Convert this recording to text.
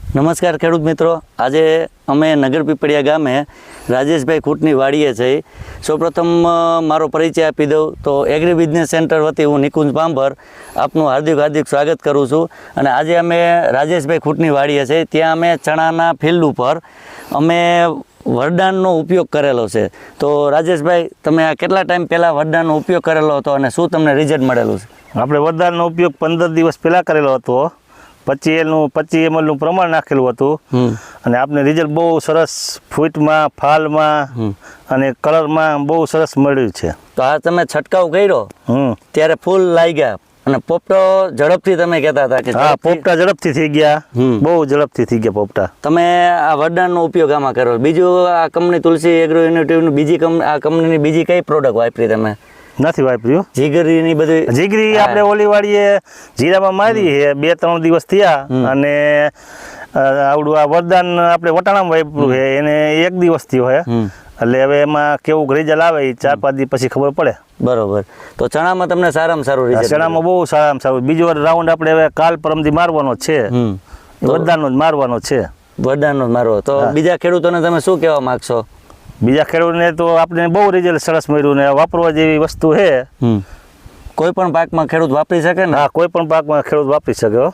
નમસ્કાર ખેડૂત મિત્રો, આજે અમે નગર પીપળિયા ગામે રાજેશભાઈ ખૂંટની વાડીએ છીએ. સૌપ્રથમ મારો પરિચય આપી દઉં તો એગ્રી બિઝનેસ સેન્ટર વતી હું નિકુંજ પાંભર આપનું હાર્દિક સ્વાગત કરું છું. અને આજે અમે રાજેશભાઈ ખૂંટની વાડીએ છીએ. ત્યાં અમે ચણાના ફિલ્ડ ઉપર અમે વરદાનનો ઉપયોગ કરેલો છે. તો રાજેશભાઈ, તમે આ કેટલા ટાઈમ પહેલાં વરદાનનો ઉપયોગ કરેલો હતો અને શું તમને રિઝલ્ટ મળેલું છે? આપણે વરદાનનો ઉપયોગ 15 દિવસ પહેલાં કરેલો હતો. 25 ml નું પ્રમાણ નાખેલું હતું અને આપને રિઝલ્ટ બહુ સરસ ફૂટમાં, ફાલમાં અને કલરમાં બહુ સરસ મળ્યું છે. તો આ તમે છંટકાવ કર્યો ત્યારે ફૂલ લાગ્યા અને પોપટો ઝડપથી તમે કહેતા હતા કે હા, પોપટા ઝડપથી થઈ ગયા, બહુ ઝડપથી થઈ ગયા પોપટા. તમે આ વરદાનનો ઉપયોગ આમાં કરો. બીજું આ કંપની તુલસી એગ્રો યુનિટીની બીજી આ કંપનીની બીજી કઈ પ્રોડક્ટ વાપરી તમે? નથી વાપર્યું. જીગરીની બધી જીગરી આપણે ઓલી વાળીએ જીરામાં મારી છે 2-3 દિવસ થયા અને આવડું આ વરદાન આપણે વટાણામાં વાપર્યું છે એને 1 દિવસ થયો છે. એટલે હવે એમાં કેવું રિઝલ્ટ આવે એ 4-5 દિવસ પછી ખબર પડે. બરોબર. તો ચણામાં તમને સારામાં સારું રિઝલ્ટ? ચણામાં બહુ સારામાં સારું. બીજો રાઉન્ડ આપણે હવે કાલ પરમથી મારવાનો છે. વરદાનનો જ મારવાનો છે. વરદાનનો જ મારવો. તો બીજા ખેડૂતોને તમે શું કહેવા માંગશો? બીજા ખેડૂતોને તો આપણે બહુ રિઝલ્ટ સરસ મળ્યું ને વાપરવા જેવી વસ્તુ છે. કોઈ પણ પાકમાં ખેડૂત વાપરી શકે ને? હા, કોઈ પણ પાકમાં ખેડૂત વાપરી શકે.